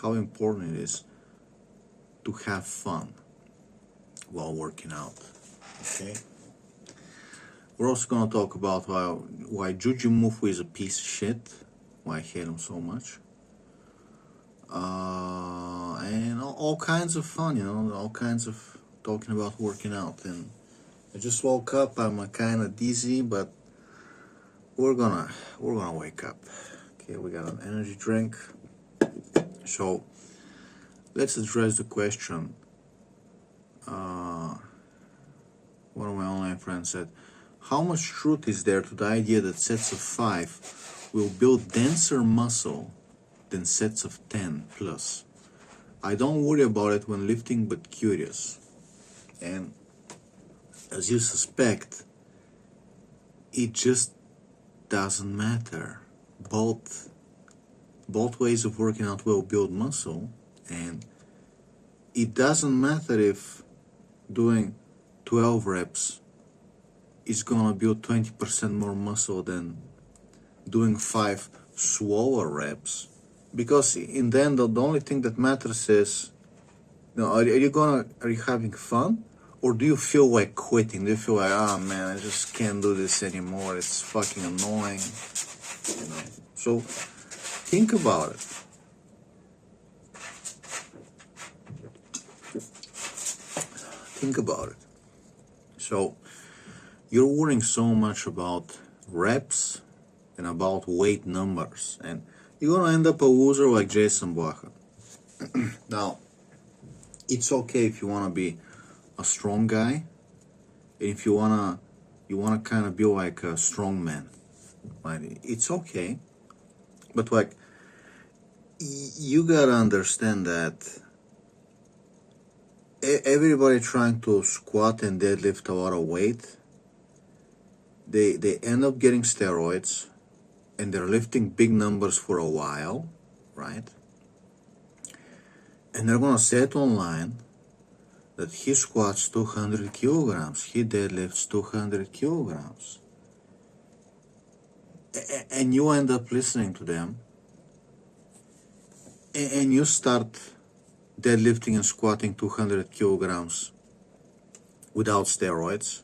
how important it is to have fun while working out. Okay. We're also gonna talk about why Juju Mufu is a piece of shit, why I hate him so much, and all kinds of fun, all kinds of talking about working out. And I just woke up. I'm kind of dizzy, but we're gonna wake up. Okay, we got an energy drink. So let's address the question. One of my online friends said, how much truth is there to the idea that sets of 5 will build denser muscle than sets of 10 plus? I don't worry about it when lifting, but curious. And as you suspect, it just doesn't matter. Both ways of working out will build muscle, and it doesn't matter if doing 12 reps is gonna build 20% more muscle than doing 5 slower reps, because in the end, the only thing that matters is, are you having fun, or do you feel like quitting? Do you feel like, oh man, I just can't do this anymore, it's fucking annoying, So think about it. Think about it. So you're worrying so much about reps and about weight numbers, and you're gonna end up a loser like Jason Baja. Now, it's okay if you wanna be a strong guy, and if you wanna kind of be like a strong man. Right? It's okay, but like you gotta understand that everybody trying to squat and deadlift a lot of weight, they end up getting steroids, and they're lifting big numbers for a while, right? And they're gonna say it online that he squats 200 kilograms, he deadlifts 200 kilograms. And you end up listening to them, and you start deadlifting and squatting 200 kilograms without steroids,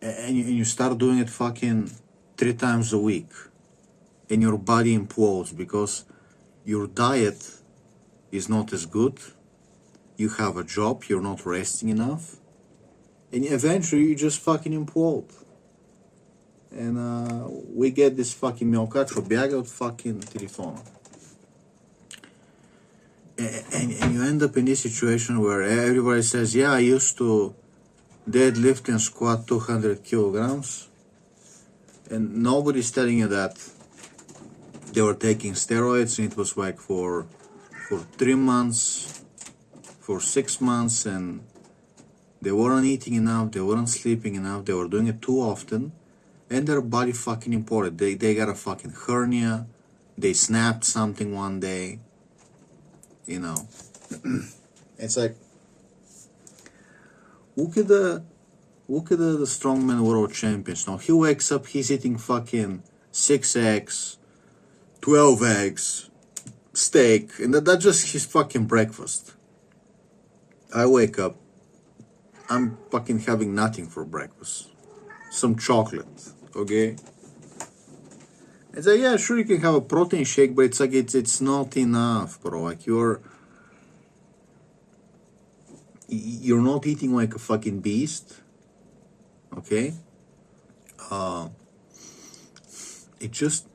and you start doing it fucking 3 times a week, and your body implodes because your diet is not as good, you have a job, you're not resting enough, and eventually you just fucking implode. And we get this fucking мелкачо бяга от fucking телефона. And you end up in this situation where everybody says, yeah, I used to deadlift and squat 200 kilograms, and nobody's telling you that they were taking steroids, and it was like for 3 months, for 6 months, and they weren't eating enough, they weren't sleeping enough, they were doing it too often, and their body fucking imploded. They got a fucking hernia, they snapped something one day, It's like, look at the strongman world champions. Now he wakes up, he's eating fucking 6 eggs, 12 eggs, steak, and that's just his fucking breakfast. I wake up, I'm fucking having nothing for breakfast. Some chocolate, okay? It's like, yeah, sure, you can have a protein shake, but it's like, it's not enough, bro. Like, you're not eating like a fucking beast, okay? It just,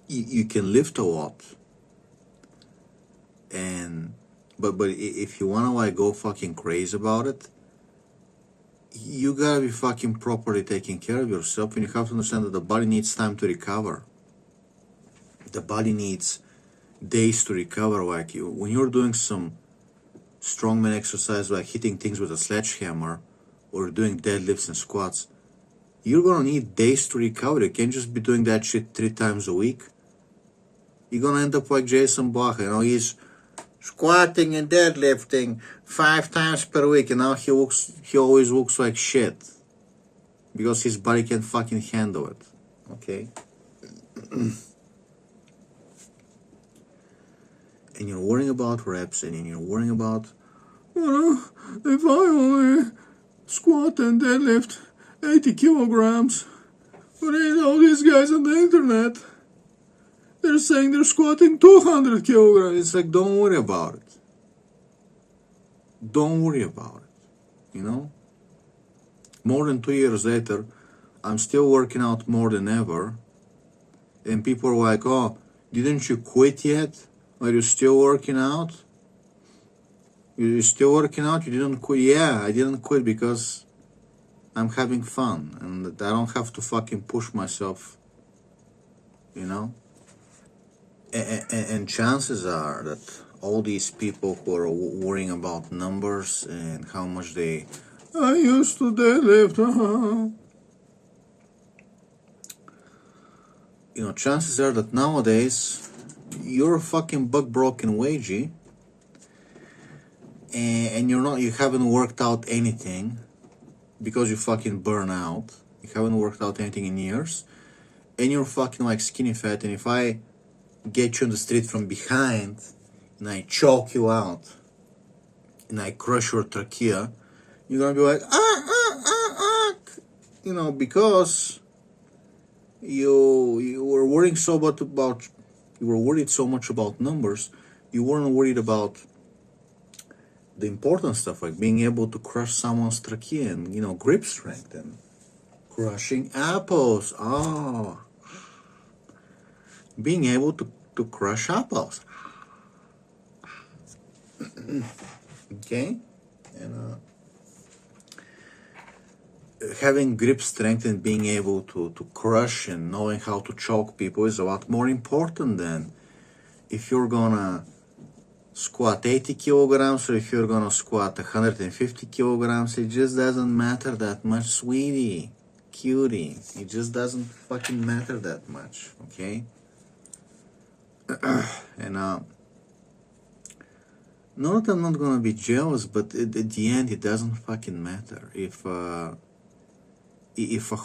you can lift a lot, and but if you wanna like go fucking crazy about it, you gotta be fucking properly taking care of yourself, and you have to understand that the body needs time to recover. The body needs days to recover. Like when you're doing some strongman exercise, like hitting things with a sledgehammer, or doing deadlifts and squats, you're gonna need days to recover. You can't just be doing that shit 3 times a week. You're gonna end up like Jason Baja, he's squatting and deadlifting 5 times per week, and now he always looks like shit because his body can't fucking handle it. Okay. and you're worrying about reps, and you're worrying about, if I only squat and deadlift 80 kilograms, but all these guys on the internet, they're saying they're squatting 200 kilograms. It's like, don't worry about it. Don't worry about it, More than 2 years later, I'm still working out more than ever. And people are like, oh, didn't you quit yet? Are you still working out? You're still working out? You didn't quit? Yeah, I didn't quit because I'm having fun. And I don't have to fucking push myself, And chances are that all these people who are worrying about numbers and how much I used to deadlift, chances are that nowadays you're a fucking buck-broken wagey, and you haven't worked out anything because you fucking burn out. You haven't worked out anything in years, and you're fucking like skinny fat. And if I get you on the street from behind and I choke you out and I crush your trachea, you're gonna be like, because you were worrying you were worried so much about numbers, you weren't worried about the important stuff, like being able to crush someone's trachea and grip strength and crushing apples. Being able to crush apples. Okay? And having grip strength and being able to crush and knowing how to choke people is a lot more important than if you're gonna squat 80 kilograms or if you're gonna squat 150 kilograms. It just doesn't matter that much, sweetie, cutie. It just doesn't fucking matter that much, okay? And not that I'm not gonna be jealous, but at the end it doesn't fucking matter. If a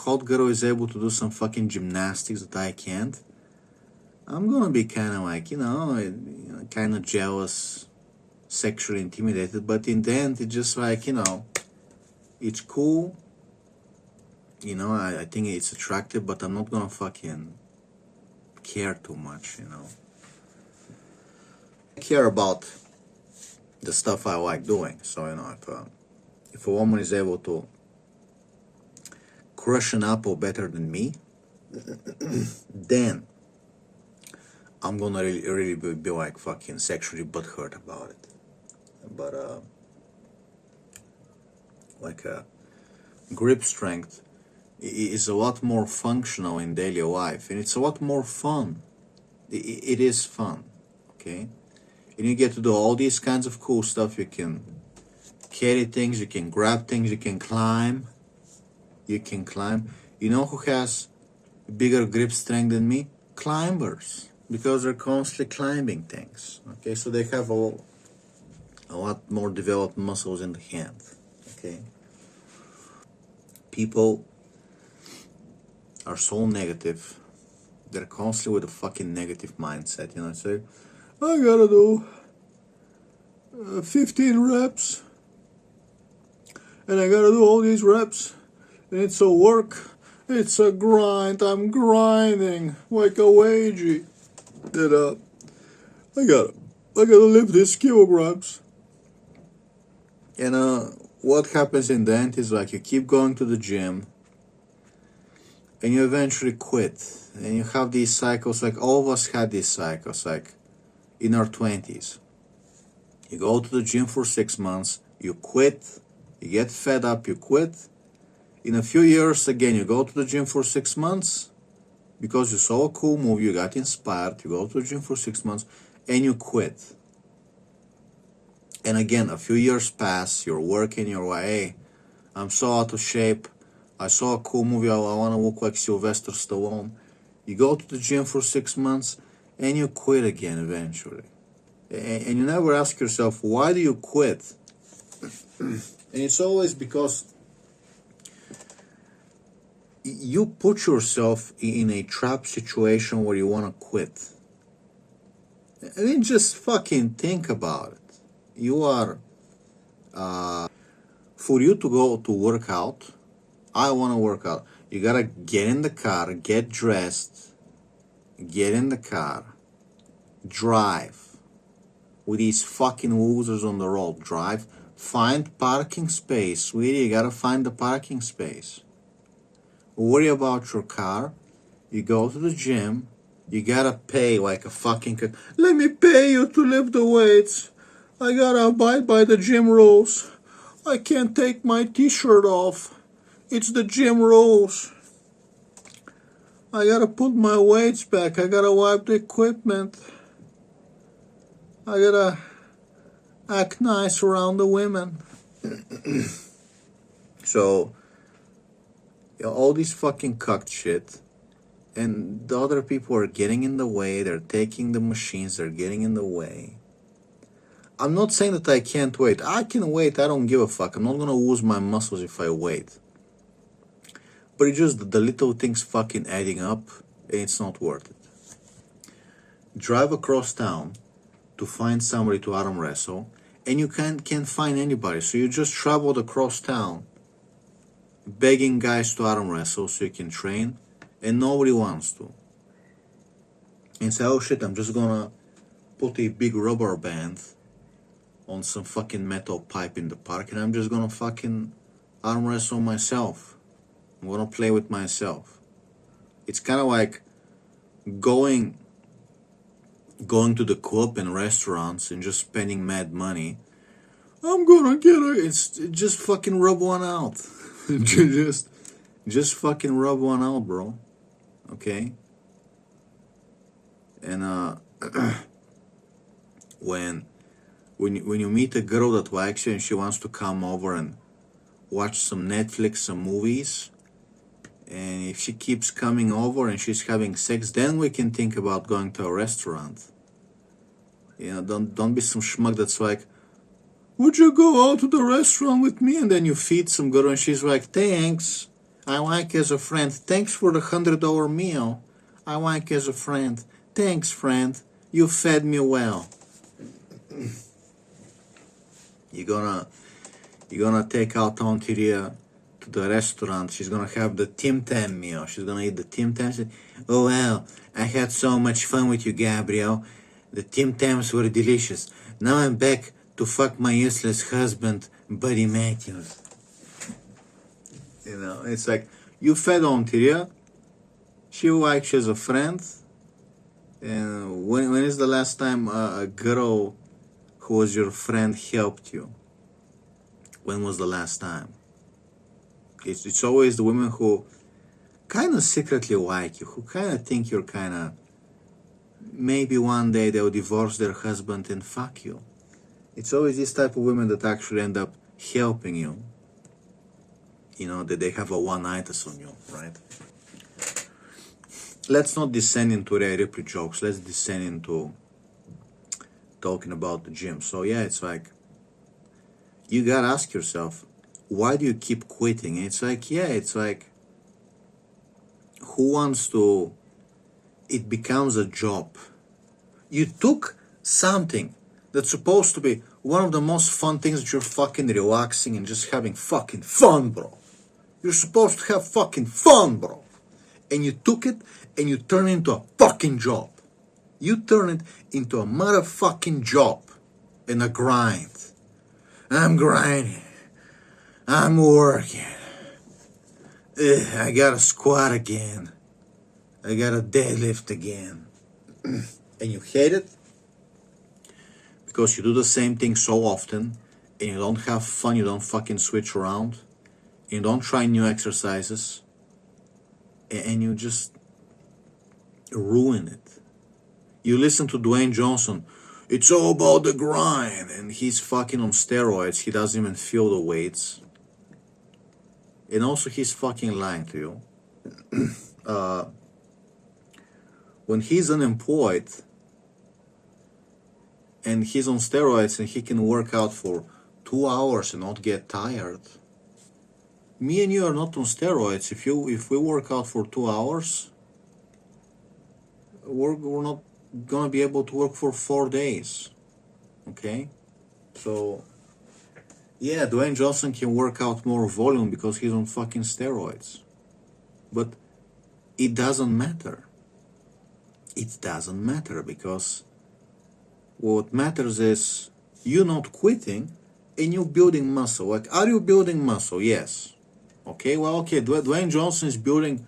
hot girl is able to do some fucking gymnastics that I can't, I'm gonna be kind of like, kind of jealous, sexually intimidated. But in the end, it's just like, it's cool. I think it's attractive, but I'm not gonna fucking care too much, I care about the stuff I like doing. So, if a woman is able to crush an apple better than me, then I'm gonna really be like fucking sexually butthurt about it. But grip strength is a lot more functional in daily life, and it's a lot more fun. It is fun, okay? And you get to do all these kinds of cool stuff. You can carry things, you can grab things, you can climb. You know who has bigger grip strength than me? Climbers, because they're constantly climbing things. Okay, so they have a lot more developed muscles in the hand. Okay, people are so negative. They're constantly with a fucking negative mindset. Say, I gotta do 15 reps, and I gotta do all these reps, and it's a work. It's a grind. I'm grinding like a wagey. That I gotta lift these kilograms. And what happens in the end is like you keep going to the gym, and you eventually quit. And you have these cycles. Like all of us had these cycles. Like in our 20s, you go to the gym for 6 months, you quit, you get fed up, you quit. In a few years, again, you go to the gym for 6 months because you saw a cool movie, you got inspired, you go to the gym for 6 months, and you quit. And again, a few years pass, you're working, you're like, hey, I'm so out of shape, I saw a cool movie, I want to look like Sylvester Stallone. You go to the gym for 6 months, and you quit again eventually. And you never ask yourself, why do you quit? And it's always because you put yourself in a trap situation where you want to quit. I mean, just fucking think about it. You are, for you to go to work out, I want to work out. You gotta get in the car, get dressed, get in the car, drive. With these fucking losers on the road, drive, find parking space. Sweetie, you gotta find the parking space. Worry about your car. You go to the gym. You gotta pay like a fucking... Let me pay you to lift the weights. I gotta abide by the gym rules. I can't take my t-shirt off. It's the gym rules. I gotta put my weights back. I gotta wipe the equipment. I gotta act nice around the women. So, you know, all these fucking cucked shit. And the other people are getting in the way. They're taking the machines. They're getting in the way. I'm not saying that I can't wait. I can wait. I don't give a fuck. I'm not gonna lose my muscles if I wait. But it's just the little things fucking adding up. And it's not worth it. Drive across town to find somebody to arm wrestle. And you can't find anybody. So you just traveled across town begging guys to arm wrestle so you can train. And nobody wants to. And say, oh shit, I'm just gonna put a big rubber band on some fucking metal pipe in the park and I'm just gonna fucking arm wrestle myself. I'm gonna play with myself. It's kind of like going to the club and restaurants and just spending mad money. I'm gonna get it's just fucking rub one out. just fucking rub one out, bro. Okay? And when you meet a girl that likes you and she wants to come over and watch some Netflix, some movies, and if she keeps coming over and she's having sex, then we can think about going to a restaurant. You know, don't be some schmuck that's like, would you go out to the restaurant with me? And then you feed some girl and she's like, thanks, I like you as a friend. Thanks for the $100 meal. I like you as a friend. Thanks, friend. You fed me well. You're gonna take out Auntie Ria to the restaurant. She's gonna have the Tim Tam meal. She's gonna eat the Tim Tams. Oh well, I had so much fun with you, Gabriel. The Tim Tams were delicious. Now I'm back to fuck my useless husband, Buddy Matthews. You know, it's like, you fed Auntie Ria. She likes you as a friend. And when is the last time a girl who was your friend helped you? When was the last time? It's always the women who kind of secretly like you, who kind of think you're kind of, maybe one day they'll divorce their husband and fuck you. It's always this type of women that actually end up helping you. You know, that they have a one-nightus on you, right? Let's not descend into Rhea Ripley jokes. Let's descend into talking about the gym. So yeah, it's like, you gotta ask yourself, why do you keep quitting? It's like, yeah, it's like, who wants to, it becomes a job. You took something that's supposed to be one of the most fun things that you're fucking relaxing and just having fucking fun, bro. You're supposed to have fucking fun, bro. And you took it and you turned it into a fucking job. You turn it into a motherfucking job and a grind. I'm grinding. I'm working. I gotta squat again. I gotta deadlift again. And you hate it because you do the same thing so often and you don't have fun, you don't fucking switch around, you don't try new exercises, and you just ruin it. You listen to Dwayne Johnson, it's all about the grind, and he's fucking on steroids, he doesn't even feel the weights. And also he's fucking lying to you. When he's unemployed and he's on steroids and he can work out for 2 hours and not get tired, me and you are not on steroids. If we work out for 2 hours, we're not gonna be able to work for 4 days. Okay? So, yeah, Dwayne Johnson can work out more volume because he's on fucking steroids. But it doesn't matter. It doesn't matter because what matters is you not quitting and you building muscle. Like, are you building muscle? Yes. Okay, well, okay, Dwayne Johnson is building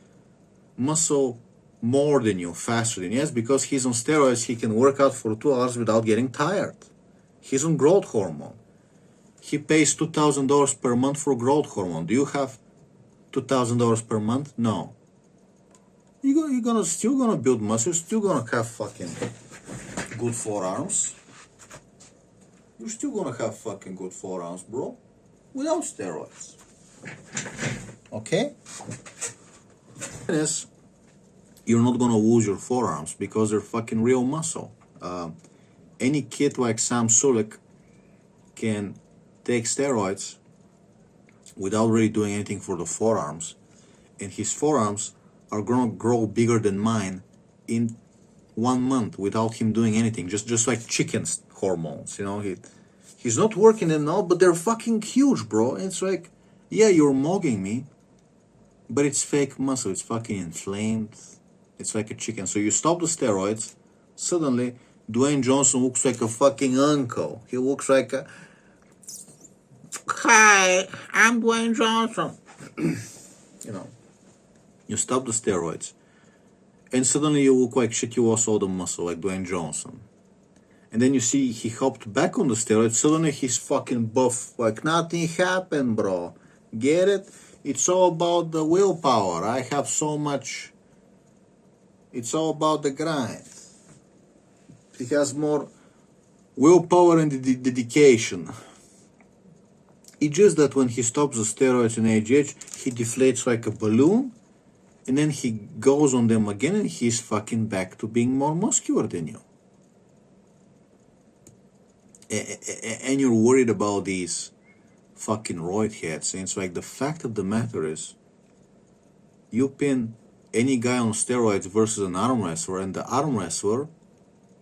muscle more than you, faster than you. Yes, because he's on steroids, he can work out for 2 hours without getting tired. He's on growth hormone. He pays $2,000 per month for growth hormone. Do you have $2,000 per month? No. You're gonna still gonna build muscle. You're still gonna have fucking good forearms. You're still gonna have fucking good forearms, bro, without steroids. Okay? Yes, you're not gonna lose your forearms because they're fucking real muscle. Any kid like Sam Sulek can take steroids without really doing anything for the forearms, and his forearms are gonna grow bigger than mine in 1 month without him doing anything. Just like chicken's hormones, you know. He's not working them now, but they're fucking huge, bro. And it's like, yeah, you're mugging me, but it's fake muscle. It's fucking inflamed. It's like a chicken. So you stop the steroids, suddenly Dwayne Johnson looks like a fucking uncle. He looks like a, hi, I'm Dwayne Johnson. You know, you stop the steroids, and suddenly you look like shit. You lost all the muscle like Dwayne Johnson. And then you see he hopped back on the steroids. Suddenly he's fucking buff. Like nothing happened, bro. Get it? It's all about the willpower. I have so much. It's all about the grind. He has more willpower and dedication. It's just that when he stops the steroids in AGH, he deflates like a balloon. And then he goes on them again and he's fucking back to being more muscular than you. And you're worried about these fucking roid heads. And it's like, the fact of the matter is, you pin any guy on steroids versus an arm wrestler, and the arm wrestler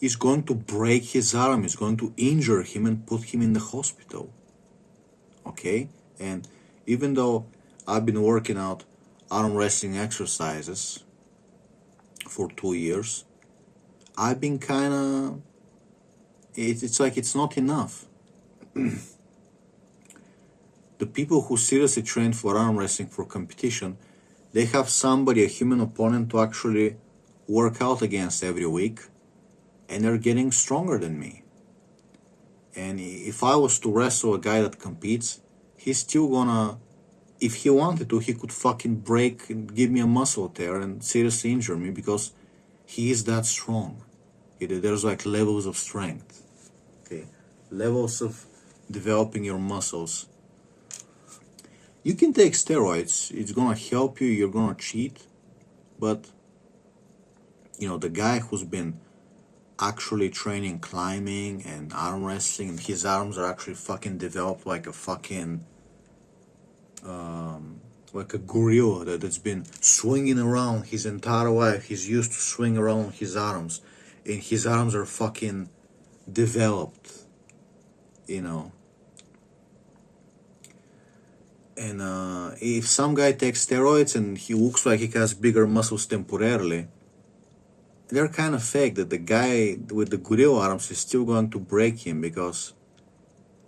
is going to break his arm, is going to injure him and put him in the hospital. Okay? And even though I've been working out arm wrestling exercises for 2 years, I've been kind of, it's like it's not enough. The people who seriously train for arm wrestling for competition, they have somebody, a human opponent, to actually work out against every week, and they're getting stronger than me. And if I was to wrestle a guy that competes, he's still gonna, if he wanted to, he could fucking break and give me a muscle tear and seriously injure me because he is that strong. There's like levels of strength. Okay, levels of developing your muscles. You can take steroids, it's gonna help you, you're gonna cheat, but you know, the guy who's been actually training climbing and arm wrestling, and his arms are actually fucking developed like a fucking like a gorilla that's been swinging around his entire life. He's used to swing around his arms, and his arms are fucking developed, you know. And if some guy takes steroids and he looks like he has bigger muscles temporarily, they're kind of fake. That the guy with the gorilla arms is still going to break him because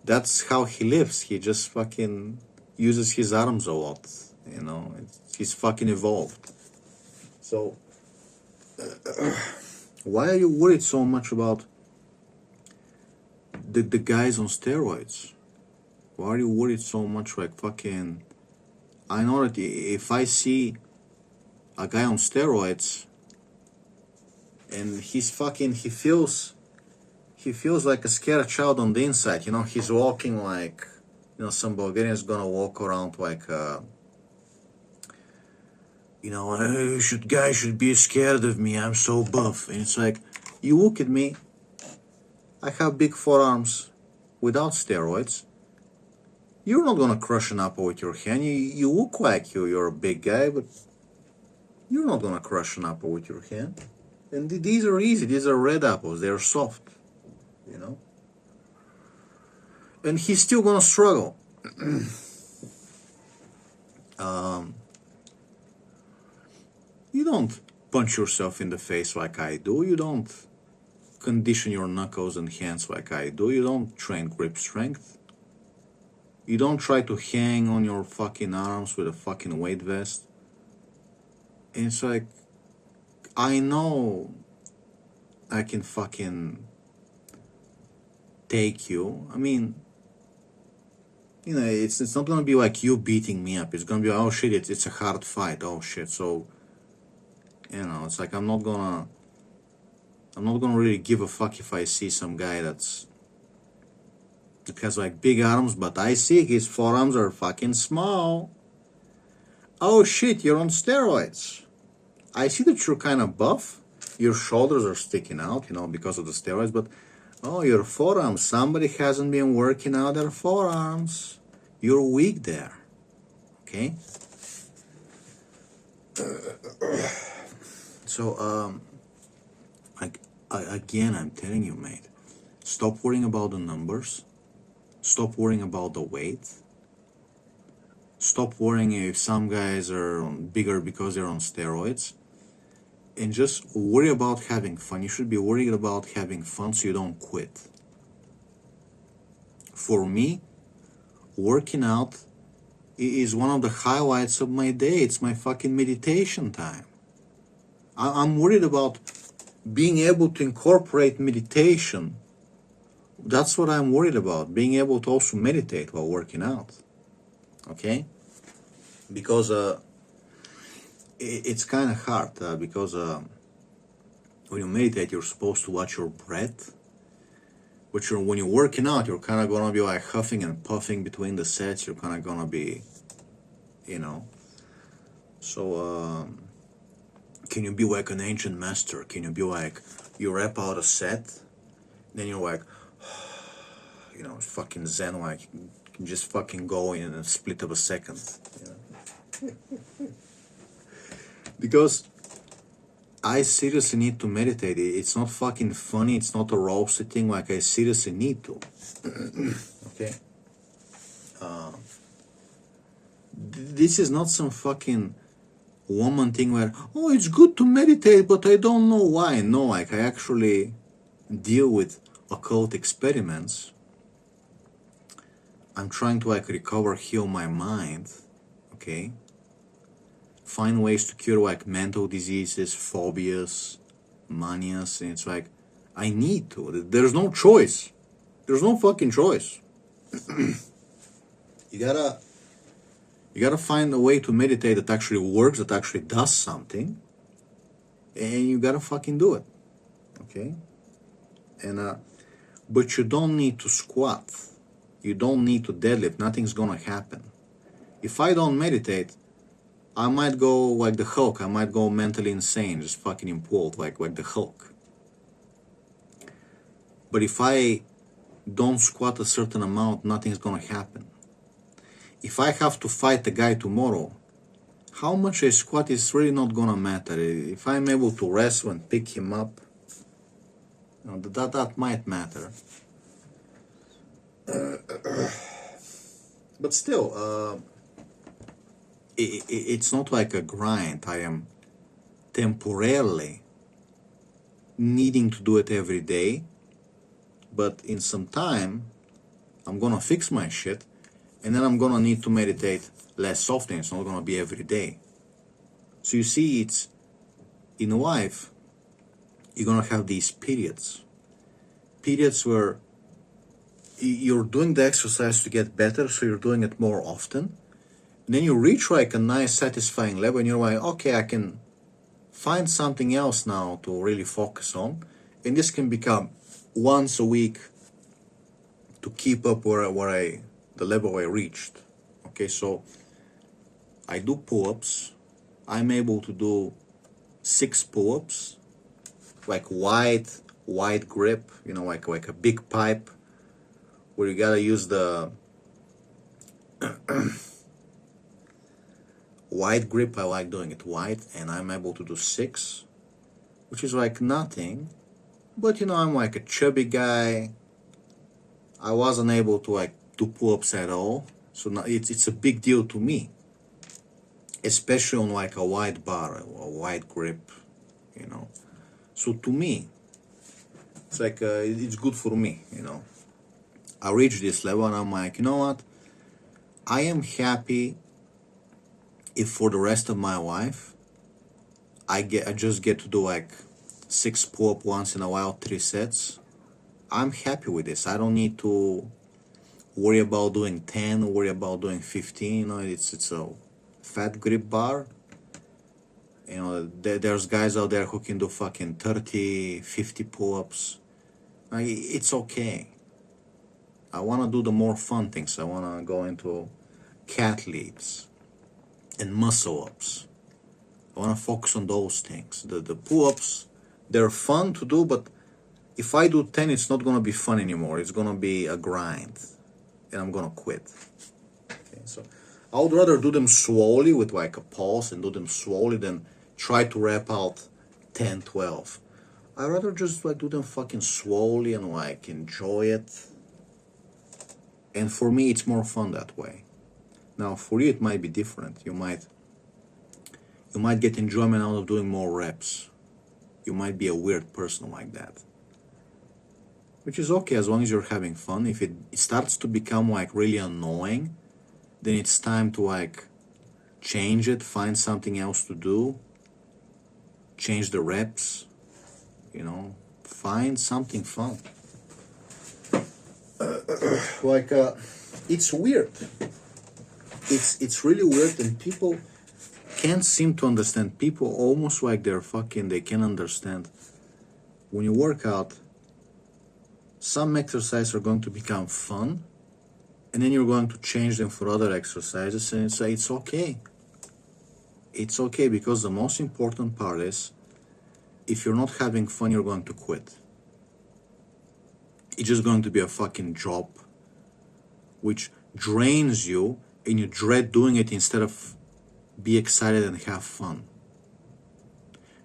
that's how he lives. He just fucking uses his arms a lot, you know. He's fucking evolved. So why are you worried so much about the guys on steroids? Why are you worried so much? Like fucking, I know that if I see a guy on steroids and he's fucking, he feels like a scared child on the inside, you know. He's walking like, you know, some Bulgarian's gonna walk around like you know, guys should be scared of me, I'm so buff. And it's like, you look at me, I have big forearms without steroids. You're not gonna crush an apple with your hand. You look like you're a big guy, but you're not gonna crush an apple with your hand. And these are easy. These are red apples. They're soft, you know. And he's still gonna struggle. You don't punch yourself in the face like I do. You don't condition your knuckles and hands like I do. You don't train grip strength. You don't try to hang on your fucking arms with a fucking weight vest. And it's like, I know I can fucking take you. I mean, you know, it's not gonna be like you beating me up. It's gonna be, oh shit, it's a hard fight. Oh shit. So, you know, it's like I'm not gonna really give a fuck if I see some guy that has like big arms, but I see his forearms are fucking small. Oh shit, you're on steroids. I see that you're kind of buff. Your shoulders are sticking out, you know, because of the steroids, but oh, your forearms, somebody hasn't been working out their forearms. You're weak there. Okay? So, again, I'm telling you, mate, stop worrying about the numbers. Stop worrying about the weight. Stop worrying if some guys are bigger because they're on steroids. And just worry about having fun. You should be worried about having fun so you don't quit. For me, working out is one of the highlights of my day. It's my fucking meditation time. I'm worried about being able to incorporate meditation. That's what I'm worried about, being able to also meditate while working out. Okay? Because it's kind of hard, because when you meditate, you're supposed to watch your breath. But when you're working out, you're kind of going to be like huffing and puffing between the sets. You're kind of going to be, you know. So, can you be like an ancient master? Can you be like, you rep out a set, then you're like, you know, fucking zen, like, you can just fucking go in a split of a second, you know? Because I seriously need to meditate. It's not fucking funny. It's not a roasted thing. Like, I seriously need to. Okay? This is not some fucking woman thing where, oh, it's good to meditate, but I don't know why. No, like, I actually deal with occult experiments. I'm trying to, like, recover, heal my mind. Okay? Find ways to cure like mental diseases, phobias, manias, and it's like, I need to. There's no choice. There's no fucking choice. You gotta find a way to meditate that actually works, that actually does something, and you gotta fucking do it. Okay? And but you don't need to squat. You don't need to deadlift. Nothing's gonna happen. If I don't meditate, I might go like the Hulk. I might go mentally insane, just fucking implode like the Hulk. But if I don't squat a certain amount, nothing's gonna happen. If I have to fight the guy tomorrow, how much I squat is really not gonna matter. If I'm able to wrestle and pick him up, you know, that might matter. But still, it's not like a grind. I am temporarily needing to do it every day, but in some time, I'm gonna fix my shit, and then I'm gonna need to meditate less often. It's not gonna be every day. So you see, it's in life, you're gonna have these periods where you're doing the exercise to get better, so you're doing it more often. And then you reach like a nice satisfying level and you're like, okay, I can find something else now to really focus on. And this can become once a week to keep up the level I reached. Okay, so I do pull-ups. I'm able to do 6 pull-ups, like wide grip, you know, like a big pipe, where you gotta use the wide grip. I like doing it wide, and I'm able to do 6. which is like nothing. But you know, I'm like a chubby guy. I wasn't able to like do pull-ups at all, so now it's a big deal to me, especially on like a wide bar, a wide grip, you know. So to me, it's like it's good for me, you know. I reached this level and I'm like, you know what? I am happy if for the rest of my life I just get to do like 6 pull-up once in a while, 3 sets. I'm happy with this. I don't need to worry about doing 10, worry about doing 15. You know, it's a fat grip bar. You know, there's guys out there who can do fucking 30, 50 pull-ups. It's okay. I want to do the more fun things. I want to go into cat leaps and muscle ups. I want to focus on those things. The pull-ups, they're fun to do, but if I do 10, it's not going to be fun anymore. It's going to be a grind, and I'm going to quit. Okay, so I would rather do them slowly with like a pause and do them slowly than try to rap out 10, 12. I'd rather just like do them fucking slowly and like enjoy it. And for me, it's more fun that way. Now, for you, it might be different. You might get enjoyment out of doing more reps. You might be a weird person like that, which is okay as long as you're having fun. If it starts to become like really annoying, then it's time to like change it, find something else to do, change the reps, you know, find something fun. Like it's weird. It's really weird, and people can't seem to understand. People almost like they can understand. When you work out, some exercises are going to become fun, and then you're going to change them for other exercises, and it's okay. It's okay, because the most important part is, if you're not having fun, you're going to quit. It's just going to be a fucking job which drains you, and you dread doing it instead of be excited and have fun.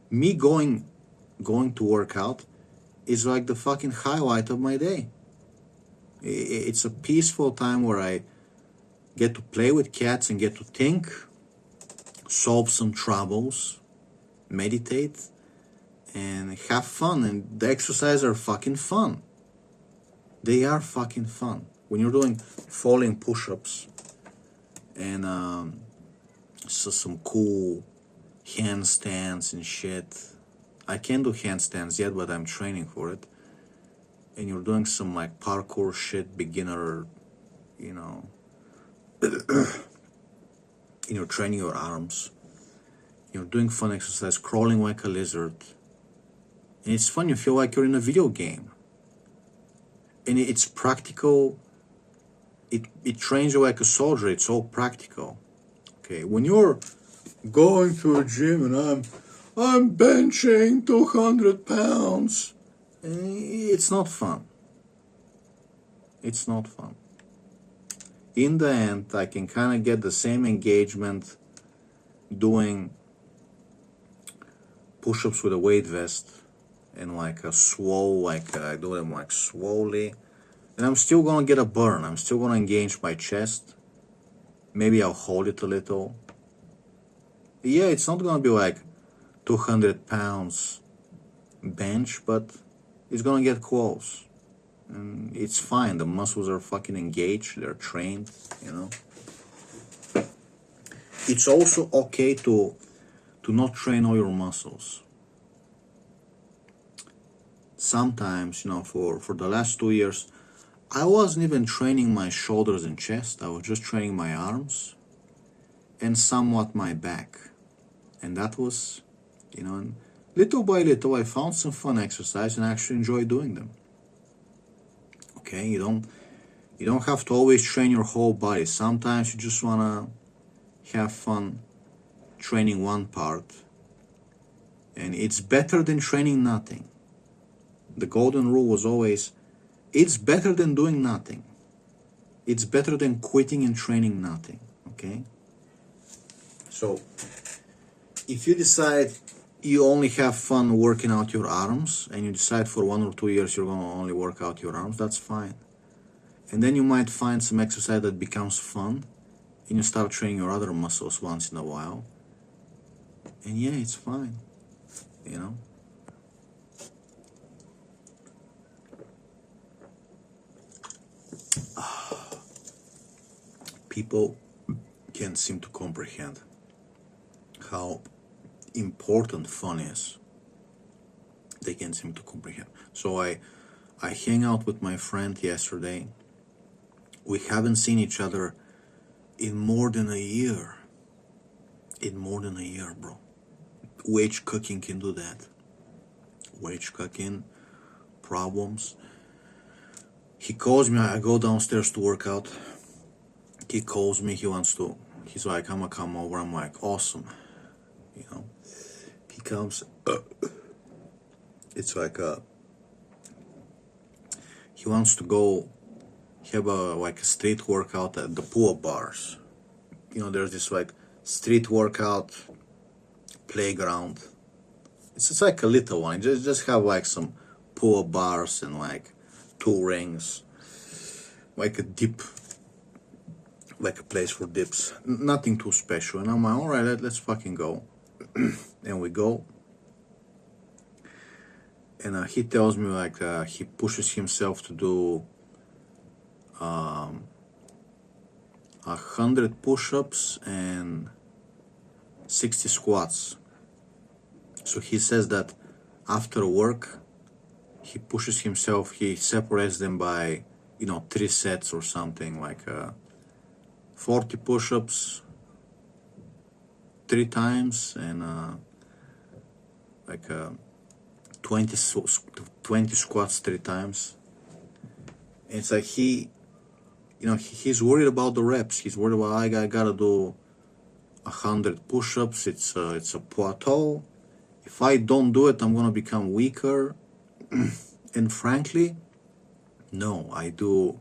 Me going to work out is like the fucking highlight of my day. It's a peaceful time where I get to play with cats and get to think, solve some troubles, meditate, and have fun. And the exercises are fucking fun. They are fucking fun. When you're doing falling push-ups and so some cool handstands and shit. I can't do handstands yet, but I'm training for it. And you're doing some like parkour shit, beginner, you know. And you're training your arms. You're doing fun exercise, crawling like a lizard. And it's fun, you feel like you're in a video game. And it's practical. It trains you like a soldier. It's all practical. Okay, when you're going to a gym and I'm benching 200 pounds, it's not fun. It's not fun. In the end, I can kind of get the same engagement doing push-ups with a weight vest and like a slow, like I do them like slowly. And I'm still gonna get a burn. I'm still gonna engage my chest. Maybe I'll hold it a little. Yeah, it's not gonna be like 200 pounds bench, but it's gonna get close. And it's fine. The muscles are fucking engaged. They're trained, you know. It's also okay to not train all your muscles. Sometimes, you know, for the last 2 years, I wasn't even training my shoulders and chest. I was just training my arms and somewhat my back. And that was, you know, and little by little I found some fun exercise and I actually enjoy doing them. Okay, you don't have to always train your whole body. Sometimes you just wanna have fun training one part. And it's better than training nothing. The golden rule was always, it's better than doing nothing. It's better than quitting and training nothing, okay? So, if you decide you only have fun working out your arms and you decide for 1 or 2 years you're going to only work out your arms, that's fine. And then you might find some exercise that becomes fun and you start training your other muscles once in a while. And yeah, it's fine, you know. People can't seem to comprehend how important fun is. They can't seem to comprehend. So I hang out with my friend yesterday. We haven't seen each other in more than a year. In more than a year, bro. Wage cooking can do that. Wage cooking, problems. He calls me, I go downstairs to work out. He calls me, he's like, I'm gonna come over. I'm like, awesome. You know, he comes, it's like, he wants to go have a street workout at the pool bars. You know, there's this like street workout playground. It's like a little one. Just have like some pool bars and like 2 rings, like a dip, like a place for dips. Nothing too special. And I'm like, all right, let's fucking go. And we go. And he tells me like he pushes himself to do 100 push-ups and 60 squats. So he says that after work, he pushes himself, he separates them by, 3 sets or something, like 40 push-ups 3 times and like 20 squats 3 times. And it's like he's worried about the reps. He's worried about, I gotta do 100 push-ups. It's a plateau. If I don't do it, I'm gonna become weaker. And frankly, no, I do.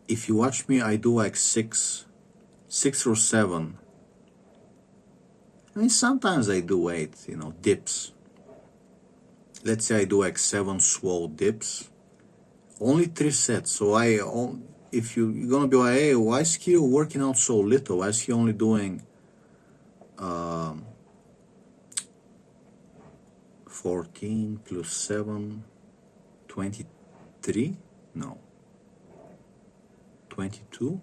If you watch me, I do like 6 or 7. I mean, sometimes I do 8, dips. Let's say I do like 7 swole dips. Only 3 sets. So if you're gonna be like, hey, why is Kiro working out so little? Why is he only doing 14 plus 7, 23? No. 22?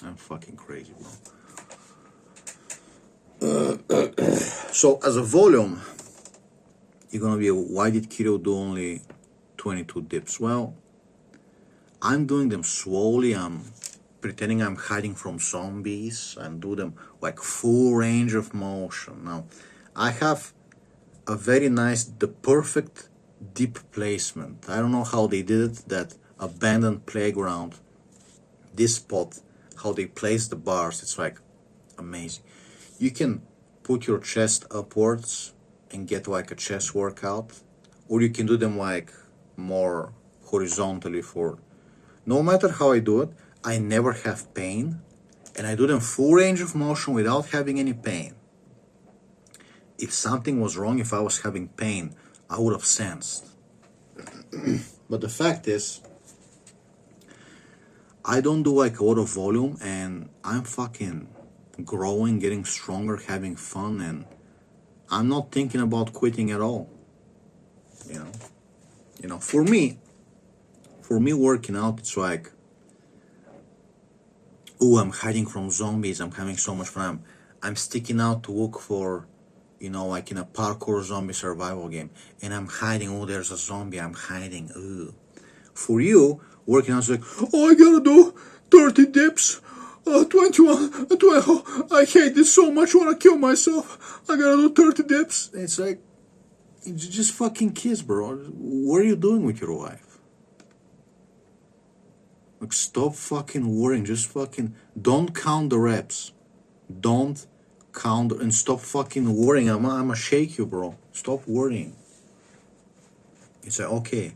I'm fucking crazy, bro. So as a volume, you're gonna be, why did Kiro do only 22 dips? Well, I'm doing them slowly. I'm pretending I'm hiding from zombies and do them like full range of motion. Now, I have a very nice, the perfect dip placement. I don't know how they did it, that abandoned playground, this spot, how they place the bars, it's like amazing. You can put your chest upwards and get like a chest workout, or you can do them like more horizontally forward. No matter how I do it, I never have pain, and I do them full range of motion without having any pain. If something was wrong, if I was having pain, I would have sensed. But the fact is, I don't do like a lot of volume, and I'm fucking growing, getting stronger, having fun, and I'm not thinking about quitting at all. For me working out, it's like, oh, I'm hiding from zombies, I'm having so much fun. I'm sticking out to look for, like in a parkour zombie survival game, and I'm hiding, oh, there's a zombie, I'm hiding, ooh. For you, working out is like, oh, I gotta do 30 dips, 21, 12, I hate this so much, I wanna kill myself, I gotta do 30 dips. It's like, just fucking kiss, bro. What are you doing with your life? Like, stop fucking worrying, just fucking, don't count the reps. Don't count, and stop fucking worrying. I'm gonna shake you, bro. Stop worrying. It's like, okay,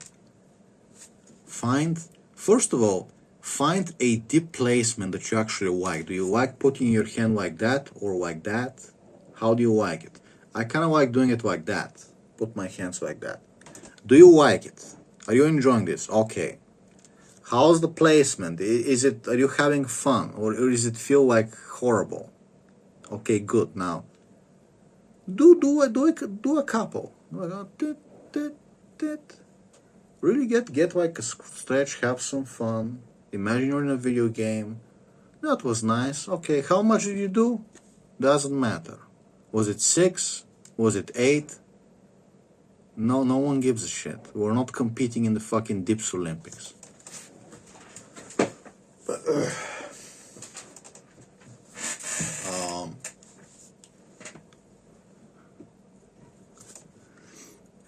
first of all, find a dip placement that you actually like. Do you like putting your hand like that or like that? How do you like it? I kind of like doing it like that. Put my hands like that. Do you like it? Are you enjoying this? Okay. How's the placement? Is it? Are you having fun, or does it feel like horrible? Okay, good. Now, do a couple. Really get like a stretch, have some fun. Imagine you're in a video game. That was nice. Okay, how much did you do? Doesn't matter. Was it 6? Was it 8? No one gives a shit. We're not competing in the fucking Dips Olympics.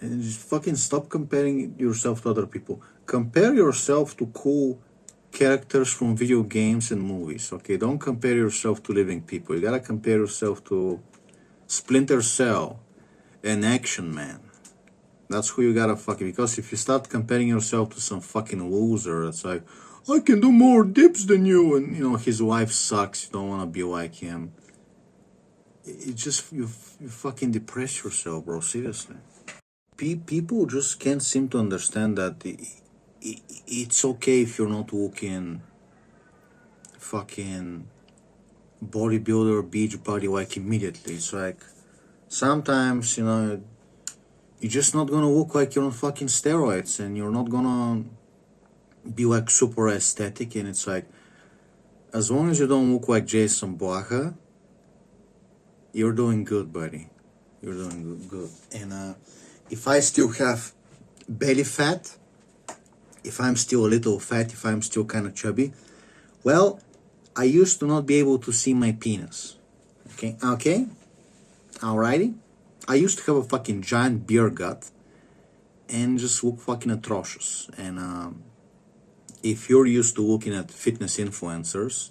And just fucking stop comparing yourself to other people. Compare yourself to cool characters from video games and movies, okay? Don't compare yourself to living people. You gotta compare yourself to Splinter Cell and Action Man. That's who you gotta fucking... Because if you start comparing yourself to some fucking loser, it's like, I can do more dips than you, and, you know, his wife sucks, you don't wanna be like him. It just... You fucking depress yourself, bro, seriously. People just can't seem to understand that it's okay if you're not looking fucking bodybuilder, beach body like immediately. It's like sometimes, you know, you're just not gonna look like you're on fucking steroids, and you're not gonna be like super aesthetic. And it's like, as long as you don't look like Jason Blaha, you're doing good, buddy. You're doing good. And if I still have belly fat, if I'm still a little fat, if I'm still kind of chubby, well, I used to not be able to see my penis. Okay? Alrighty? I used to have a fucking giant beer gut and just look fucking atrocious. And if you're used to looking at fitness influencers,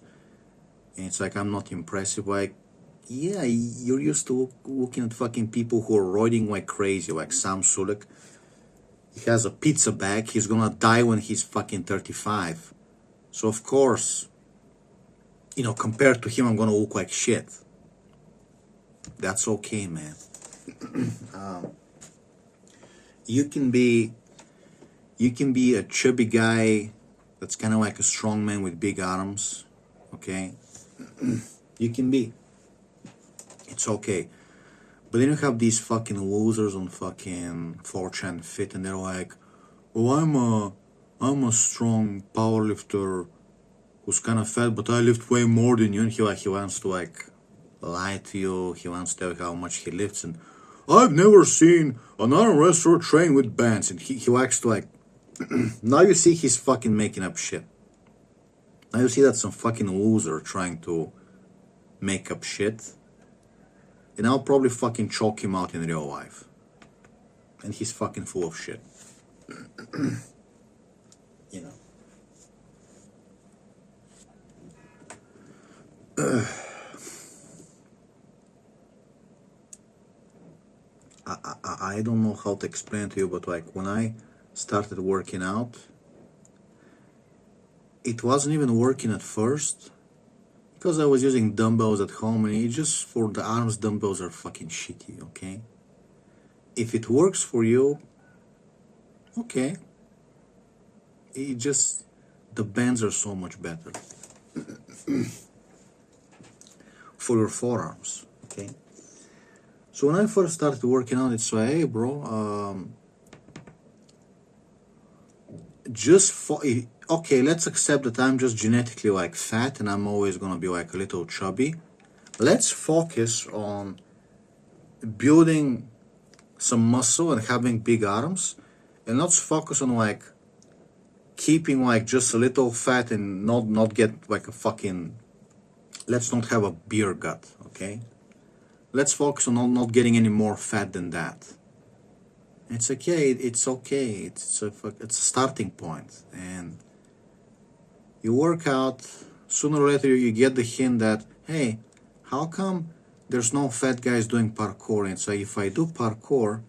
and it's like I'm not impressive, like, yeah, you're used to looking at fucking people who are roiding like crazy, like Sam Sulek. He has a pizza bag, he's gonna die when he's fucking 35. So of course, you know, compared to him, I'm gonna look like shit. That's okay, man. You can be a chubby guy that's kind of like a strong man with big arms, okay? You can be. It's okay. But then you have these fucking losers on fucking 4chan Fit, and they're like, well, I'm a strong powerlifter who's kind of fat, but I lift way more than you. And he wants to like lie to you. He wants to tell you how much he lifts. And I've never seen an arm wrestler train with bands. And he likes to like, now you see he's fucking making up shit. Now you see that some fucking loser trying to make up shit. And I'll probably fucking choke him out in real life. And he's fucking full of shit. You know. I don't know how to explain to you, but like when I started working out, it wasn't even working at first. Because I was using dumbbells at home, and it just, for the arms, dumbbells are fucking shitty, okay? If it works for you, okay. It just, the bands are so much better. For your forearms, okay? So when I first started working out, it's like, hey bro, okay, let's accept that I'm just genetically like fat and I'm always gonna be like a little chubby. Let's focus on building some muscle and having big arms, and let's focus on like keeping like just a little fat and not get like a fucking, let's not have a beer gut, okay? Let's focus on not getting any more fat than that. It's okay, it's okay, it's a starting point. And you work out, sooner or later you get the hint that, hey, how come there's no fat guys doing parkour? And so if I do parkour,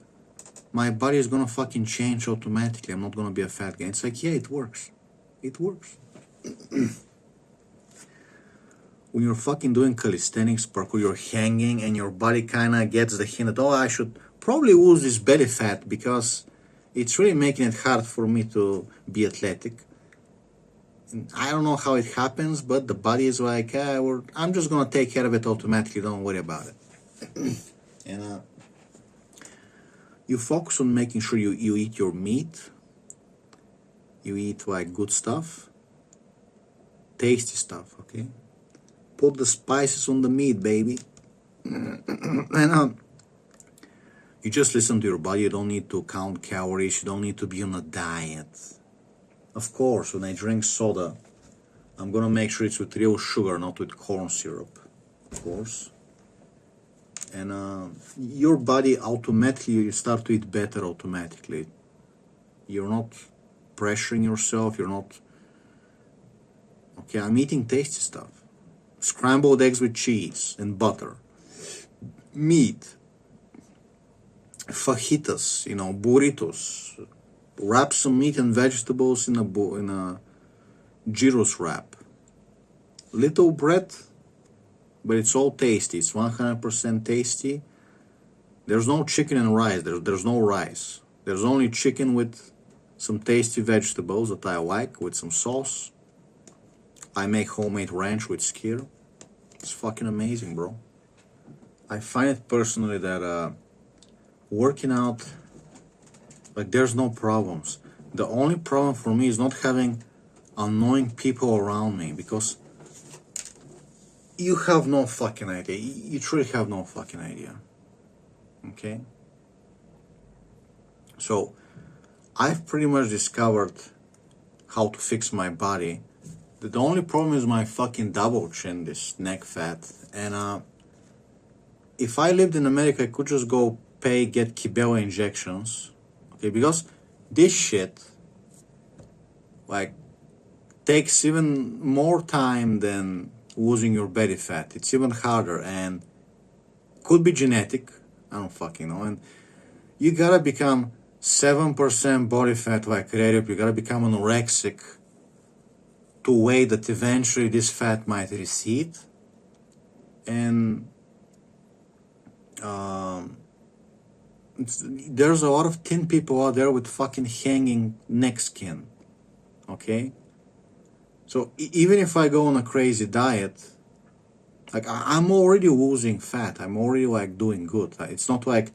my body is gonna fucking change automatically. I'm not gonna be a fat guy. It's like, yeah, it works. It works. when you're fucking doing calisthenics, parkour, you're hanging and your body kind of gets the hint that, oh, I should probably lose this belly fat because it's really making it hard for me to be athletic. And I don't know how it happens, but the body is like, I'm just gonna take care of it automatically, don't worry about it. And you focus on making sure you eat your meat, you eat like good stuff, tasty stuff, okay? Put the spices on the meat, baby. And you just listen to your body. You don't need to count calories. You don't need to be on a diet. Of course, when I drink soda, I'm gonna make sure it's with real sugar, not with corn syrup, of course. And your body automatically, you start to eat better automatically. You're not pressuring yourself. You're not, okay, I'm eating tasty stuff. Scrambled eggs with cheese and butter, meat, fajitas, burritos. Wrap some meat and vegetables in a gyros wrap. Little bread, but it's all tasty. It's 100% tasty. There's no chicken and rice. There's no rice. There's only chicken with some tasty vegetables that I like with some sauce. I make homemade ranch with skyr. It's fucking amazing, bro. I find it personally that working out, like, there's no problems. The only problem for me is not having annoying people around me, because you have no fucking idea. You truly have no fucking idea. Okay? So, I've pretty much discovered how to fix my body. The only problem is my fucking double chin, this neck fat. And if I lived in America, I could just go get Kibela injections. Okay, because this shit, like, takes even more time than losing your belly fat. It's even harder and could be genetic. I don't fucking know. And you gotta become 7% body fat like Rediop. You gotta become anorexic to wait that eventually this fat might recede. And there's a lot of thin people out there with fucking hanging neck skin. Okay? So even if I go on a crazy diet, like, I'm already losing fat. I'm already, like, doing good. It's not like,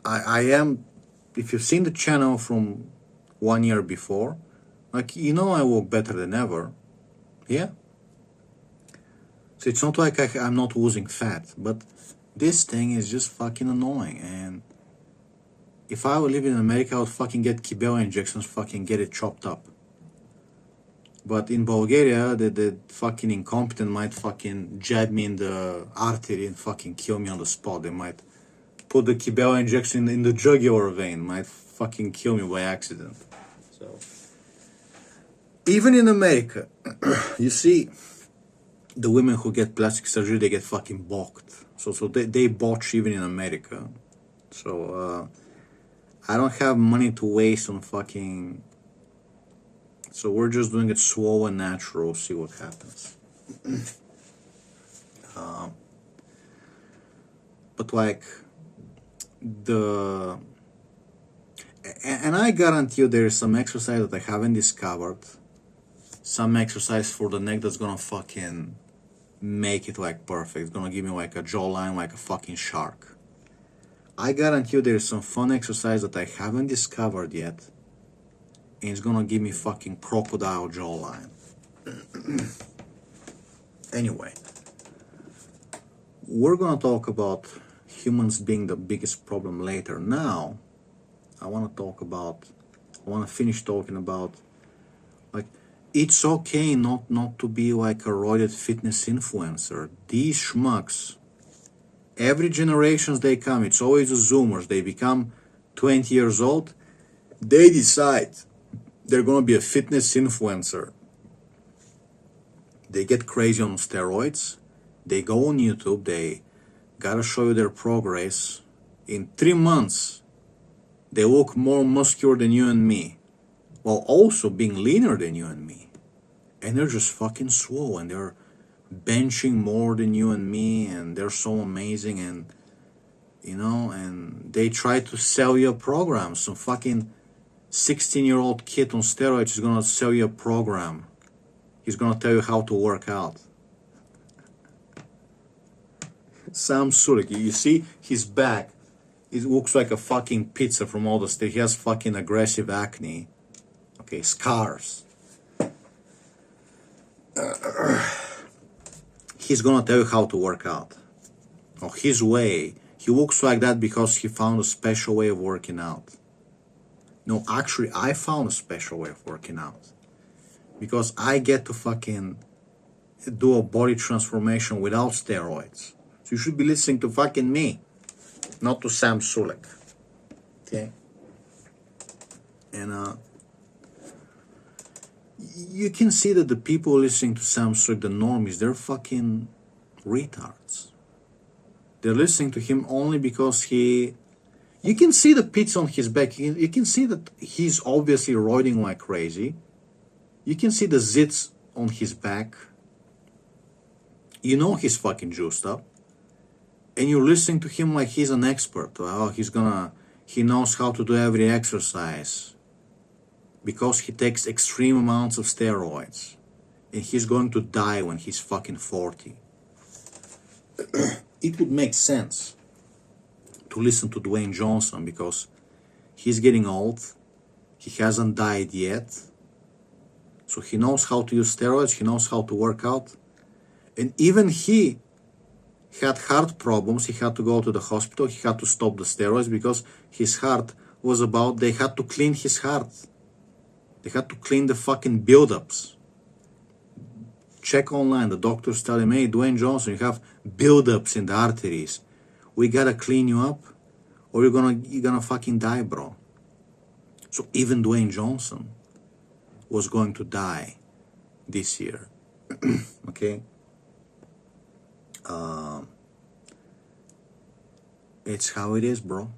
I am, if you've seen the channel from 1 year before, like, I look better than ever. Yeah? So it's not like I'm not losing fat, but this thing is just fucking annoying. And if I would live in America, I would fucking get Kibela injections, fucking get it chopped up. But in Bulgaria, the fucking incompetent might fucking jab me in the artery and fucking kill me on the spot. They might put the Kibela injection in the jugular vein, might fucking kill me by accident. So, even in America, you see, the women who get plastic surgery, they get fucking balked. So they botch even in America. So, I don't have money to waste on fucking... So we're just doing it slow and natural, see what happens. But, like, and I guarantee you there is some exercise that I haven't discovered. Some exercise for the neck that's gonna fucking make it, like, perfect. It's gonna give me, like, a jawline like a fucking shark. I guarantee you there is some fun exercise that I haven't discovered yet, and it's gonna give me fucking crocodile jawline. Anyway, we're gonna talk about humans being the biggest problem later. Now, I wanna finish talking about, like, it's okay not to be like a roided fitness influencer. These schmucks, every generations they come, it's always the Zoomers. They become 20 years old, they decide they're gonna be a fitness influencer. They get crazy on steroids. They go on YouTube. They gotta show you their progress. In 3 months, they look more muscular than you and me, while also being leaner than you and me. and they're just fucking swole, and they're benching more than you and me, and they're so amazing, and you know, and they try to sell you a program. Some fucking 16-year-old kid on steroids is gonna sell you a program. He's gonna tell you how to work out. Sam Sulek, you see his back, it looks like a fucking pizza from all the state. He has fucking aggressive acne. Okay, scars. He's gonna tell you how to work out. Oh, his way. He looks like that because he found a special way of working out. No, actually, I found a special way of working out. Because I get to fucking do a body transformation without steroids. So you should be listening to fucking me, not to Sam Sulek. Okay? And you can see that the people listening to Sam Sulek, the normies, they're fucking retards. They're listening to him only because you can see the pits on his back. You can see that he's obviously roiding like crazy. You can see the zits on his back. You know he's fucking juiced up. And you're listening to him like he's an expert. Oh, he knows how to do every exercise. Because he takes extreme amounts of steroids. And he's going to die when he's fucking 40. It would make sense to listen to Dwayne Johnson because he's getting old. He hasn't died yet. So he knows how to use steroids. He knows how to work out. And even he had heart problems. He had to go to the hospital. He had to stop the steroids because his heart was they had to clean his heart. They had to clean the fucking buildups. Check online. The doctors tell him, hey, Dwayne Johnson, you have buildups in the arteries. We gotta clean you up or you're gonna fucking die, bro. So even Dwayne Johnson was going to die this year. Okay? It's how it is, bro.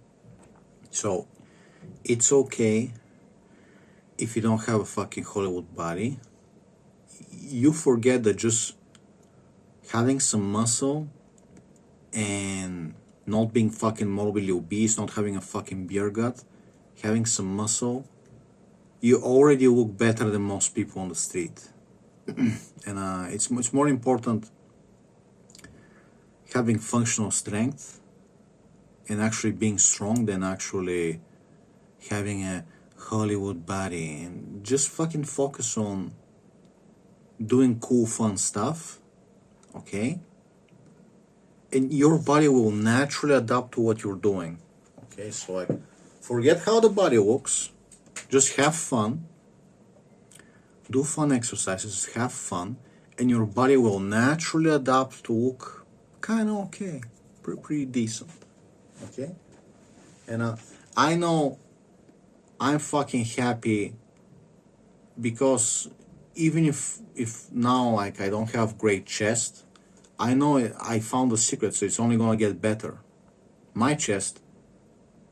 So it's okay if you don't have a fucking Hollywood body. You forget that just having some muscle and not being fucking morbidly obese, not having a fucking beer gut, having some muscle, you already look better than most people on the street. And it's much more important having functional strength and actually being strong than actually having a Hollywood body. And just fucking focus on doing cool, fun stuff, okay? And your body will naturally adapt to what you're doing, okay? So like, forget how the body looks, just have fun, do fun exercises, have fun, and your body will naturally adapt to look kind of okay, pretty decent, okay? And I know I'm fucking happy because even if now like I don't have great chest, I know I found the secret, so it's only gonna get better. My chest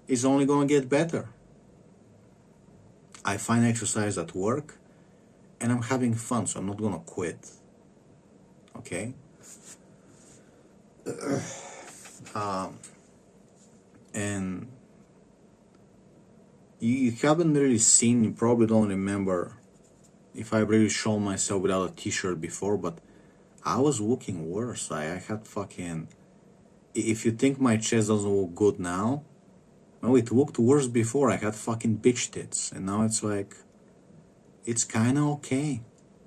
is only gonna get better. I find exercise at work and I'm having fun, so I'm not gonna quit. Okay? And you haven't really seen, you probably don't remember if I really shown myself without a t-shirt before, but I was looking worse. I had fucking, if you think my chest doesn't look good now, no, it looked worse before. I had fucking bitch tits, and now it's like, it's kind of okay.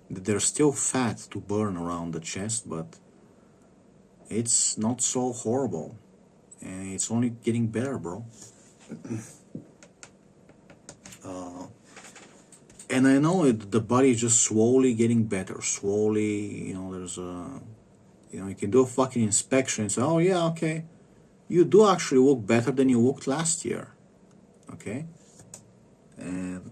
There's still fat to burn around the chest, but it's not so horrible, and it's only getting better, bro. And I know the body is just slowly getting better, slowly, you know, there's a, you know, you can do a fucking inspection and say, oh yeah, okay, you do actually look better than you looked last year, okay? And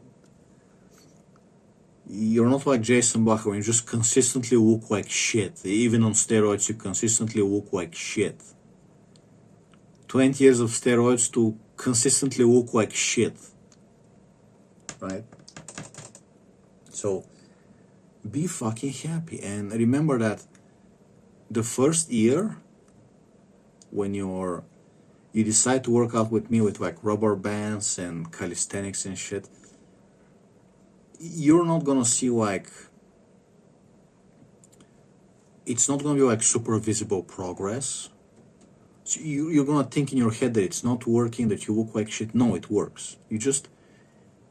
you're not like Jason Bacher, when you just consistently look like shit. Even on steroids, you consistently look like shit. 20 years of steroids to consistently look like shit, right? So Be fucking happy. And remember that the first year, when you decide to work out with me with like rubber bands and calisthenics and shit, you're not gonna see like, it's not gonna be like super visible progress. So you're gonna think in your head that it's not working, that you look like shit. No, it works.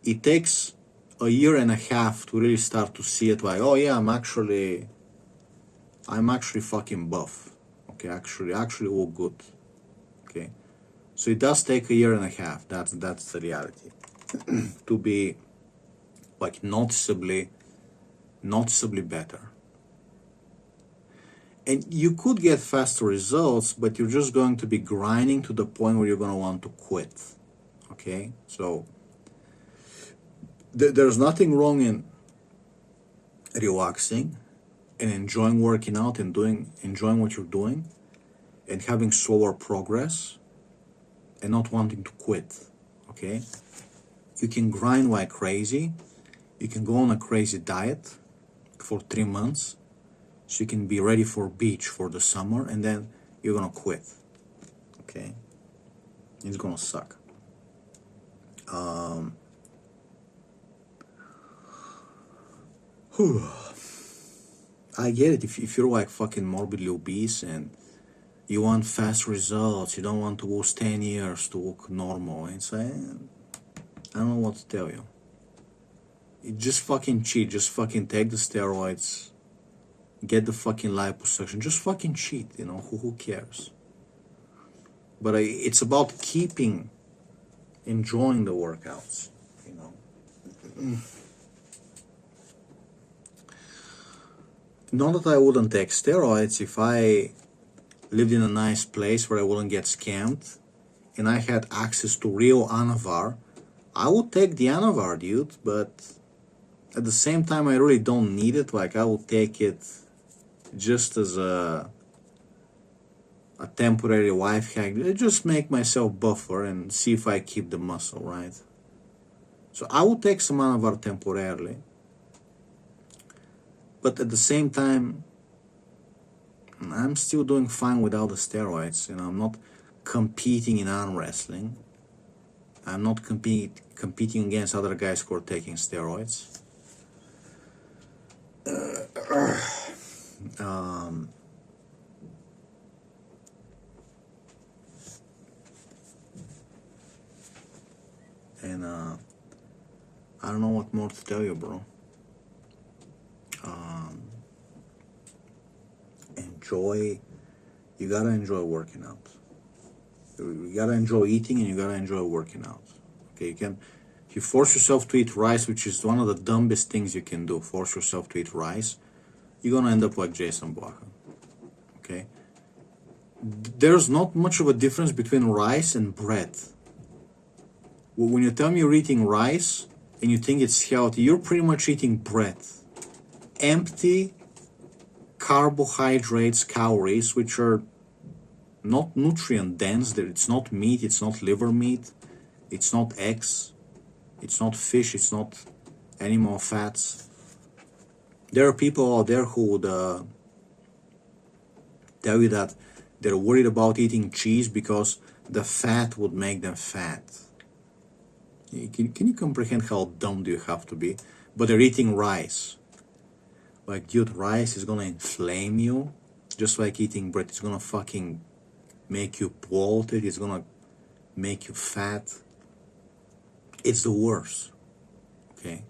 It takes a year and a half to really start to see it like, oh yeah, I'm actually fucking buff. Okay, actually look good. Okay. So it does take a year and a half. That's the reality. To be like noticeably better. And you could get faster results, but you're just going to be grinding to the point where you're going to want to quit. Okay? So there's nothing wrong in relaxing and enjoying working out and enjoying what you're doing and having slower progress and not wanting to quit. Okay? You can grind like crazy. You can go on a crazy diet for 3 months. So you can be ready for beach for the summer, and then you're gonna quit. Okay? It's gonna suck. I get it. If you're like fucking morbidly obese and you want fast results, you don't want to lose 10 years to look normal, it's like, I don't know what to tell you. You just fucking cheat. Just fucking take the steroids. Get the fucking liposuction. Just fucking cheat, you know. Who cares? But it's about enjoying the workouts, you know. Not that I wouldn't take steroids if I lived in a nice place where I wouldn't get scammed and I had access to real Anavar. I would take the Anavar, dude, but at the same time I really don't need it. Like, I will take it just as a temporary life hack. Just make myself buffer and see if I keep the muscle, right? So I will take some Anavar temporarily, but at the same time I'm still doing fine without the steroids. You know, I'm not competing in arm wrestling. I'm not competing against other guys who are taking steroids. And I don't know what more to tell you, bro. You gotta enjoy working out. You gotta enjoy eating and you gotta enjoy working out. Okay, if you force yourself to eat rice, which is one of the dumbest things you can do, force yourself to eat rice, you're gonna end up like Jason Blackham. Okay? There's not much of a difference between rice and bread. When you tell me you're eating rice and you think it's healthy, you're pretty much eating bread. Empty carbohydrates, calories, which are not nutrient dense. It's not meat, it's not liver meat, it's not eggs, it's not fish, it's not animal fats. There are people out there who would tell you that they're worried about eating cheese because the fat would make them fat. Can you comprehend how dumb do you have to be? But they're eating rice. Like, dude, rice is gonna inflame you, just like eating bread. It's gonna fucking make you bloated. It's gonna make you fat. It's the worst. Okay?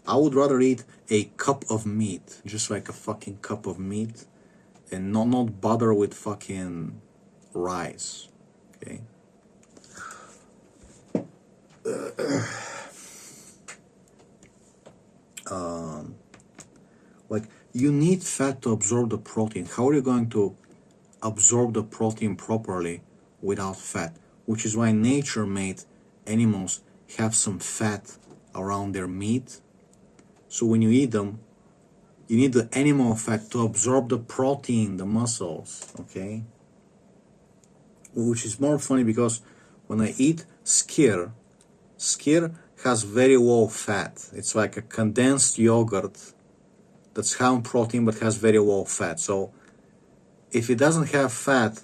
I would rather eat a cup of meat, just like a fucking cup of meat, and not bother with fucking rice. Okay? Like, you need fat to absorb the protein. How are you going to absorb the protein properly without fat? Which is why nature made animals have some fat around their meat. So when you eat them, you need the animal fat to absorb the protein, the muscles, okay? Which is more funny because when I eat skyr has very low fat. It's like a condensed yogurt that's high in protein but has very low fat. So if it doesn't have fat,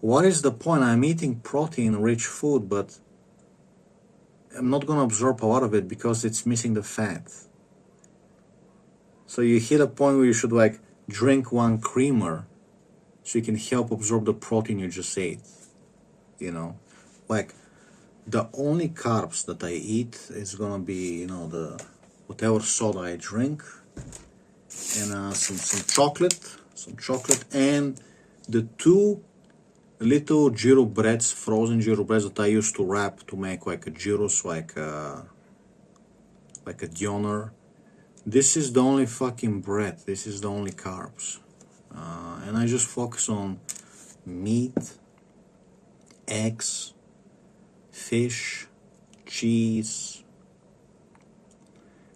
what is the point? I'm eating protein-rich food, but I'm not going to absorb a lot of it because it's missing the fat. So you hit a point where you should like drink one creamer so you can help absorb the protein you just ate. You know, like the only carbs that I eat is gonna be, you know, the whatever soda I drink, and some chocolate, and the 2 little gyro breads, frozen gyro breads that I used to wrap to make like a gyros, like a doner. This is the only fucking bread. This is the only carbs, and I just focus on meat, eggs, fish, cheese,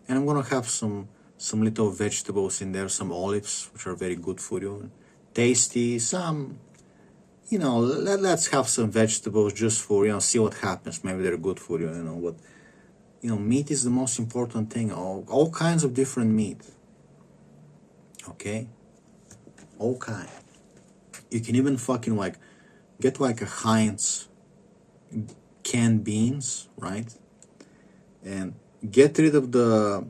and I'm gonna have some little vegetables in there, some olives, which are very good for you, tasty. Some, you know, let's have some vegetables just for, you know, see what happens. Maybe they're good for you, you know. But you know, meat is the most important thing. All kinds of different meat. Okay, all kind. You can even fucking like get like a Heinz canned beans, right? And get rid of the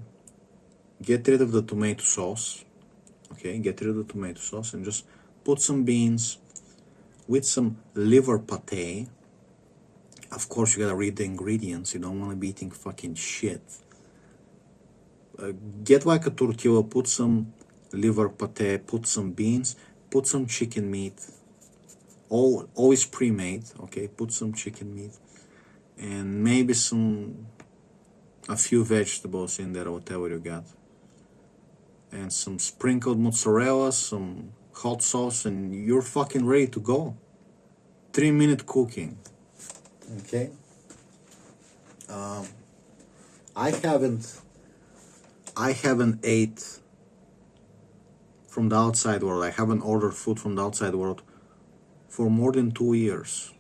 tomato sauce. Okay, get rid of the tomato sauce and just put some beans with some liver pate. Of course, you gotta read the ingredients. You don't want to be eating fucking shit. Get like a tortilla, put some liver pate, put some beans, put some chicken meat. Always pre-made. Okay, put some chicken meat, and maybe a few vegetables in there, whatever you got, and some sprinkled mozzarella, some hot sauce, and you're fucking ready to go. 3-minute cooking. Okay. I haven't ate from the outside world. I haven't ordered food from the outside world for more than 2 years.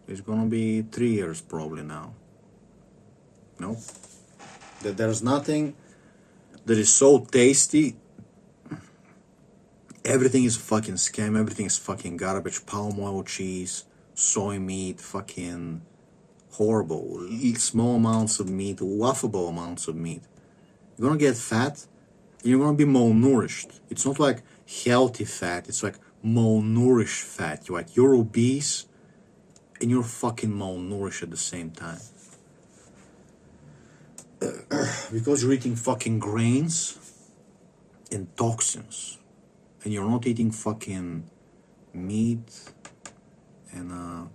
It's gonna be 3 years probably now. No, that there's nothing that is so tasty. Everything is fucking scam. Everything is fucking garbage. Palm oil, cheese, soy meat, fucking horrible. Eat small amounts of meat, laughable amounts of meat. You're gonna get fat. You're gonna be malnourished. It's not like healthy fat. It's like malnourished fat. You're obese and you're fucking malnourished at the same time. Because you're eating fucking grains and toxins, and you're not eating fucking meat, and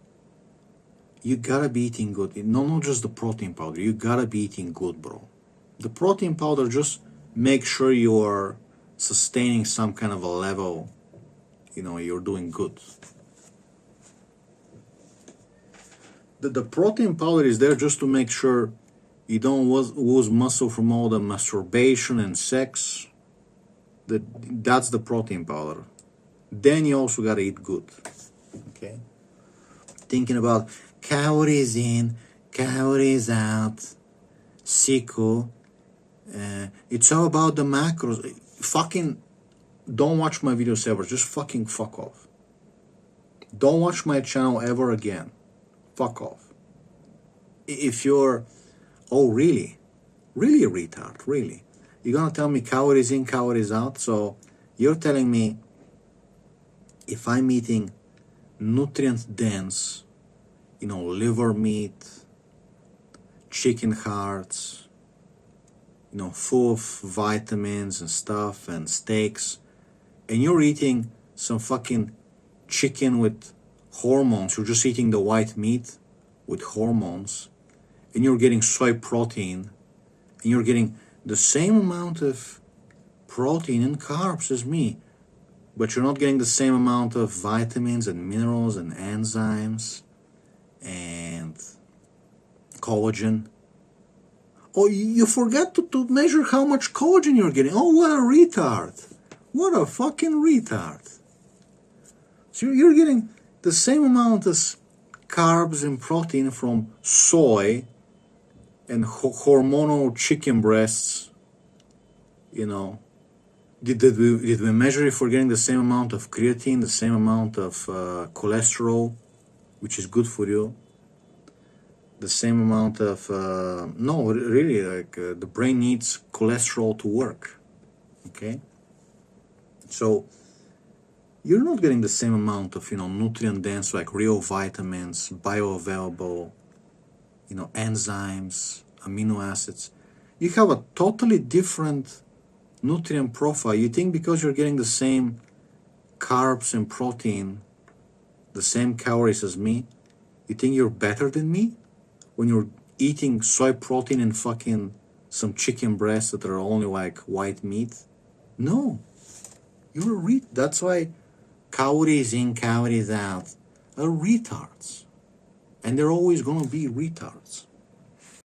you gotta be eating good. Not just the protein powder. You gotta be eating good, bro. The protein powder, just make sure you are sustaining some kind of a level. You know, you're doing good. The protein powder is there just to make sure you don't lose muscle from all the masturbation and sex. That's the protein powder. Then you also gotta eat good. Okay? Thinking about calories in, calories out, sicko. It's all about the macros. Fucking don't watch my videos ever. Just fucking fuck off. Don't watch my channel ever again. Fuck off. If you're, oh really? Really retard, really? You're gonna tell me calories in, calories out? So you're telling me if I'm eating nutrient dense, you know, liver meat, chicken hearts, you know, full of vitamins and stuff and steaks, and you're eating some fucking chicken with hormones, you're just eating the white meat with hormones, and you're getting soy protein, and you're getting the same amount of protein and carbs as me, but you're not getting the same amount of vitamins and minerals and enzymes and collagen. Oh, you forgot to measure how much collagen you're getting. Oh, what a retard. What a fucking retard. So you're getting the same amount of carbs and protein from soy and hormonal chicken breasts, you know, did we measure if we're getting the same amount of creatine, the same amount of cholesterol, which is good for you, the same amount of no, really, like the brain needs cholesterol to work. Okay, so you're not getting the same amount of, you know, nutrient dense, like real vitamins, bioavailable, you know, enzymes, amino acids. You have a totally different nutrient profile. You think because you're getting the same carbs and protein, the same calories as me, you think you're better than me when you're eating soy protein and fucking some chicken breasts that are only like white meat? No, you're that's why calories in, calories out are retards, and they're always gonna be retards.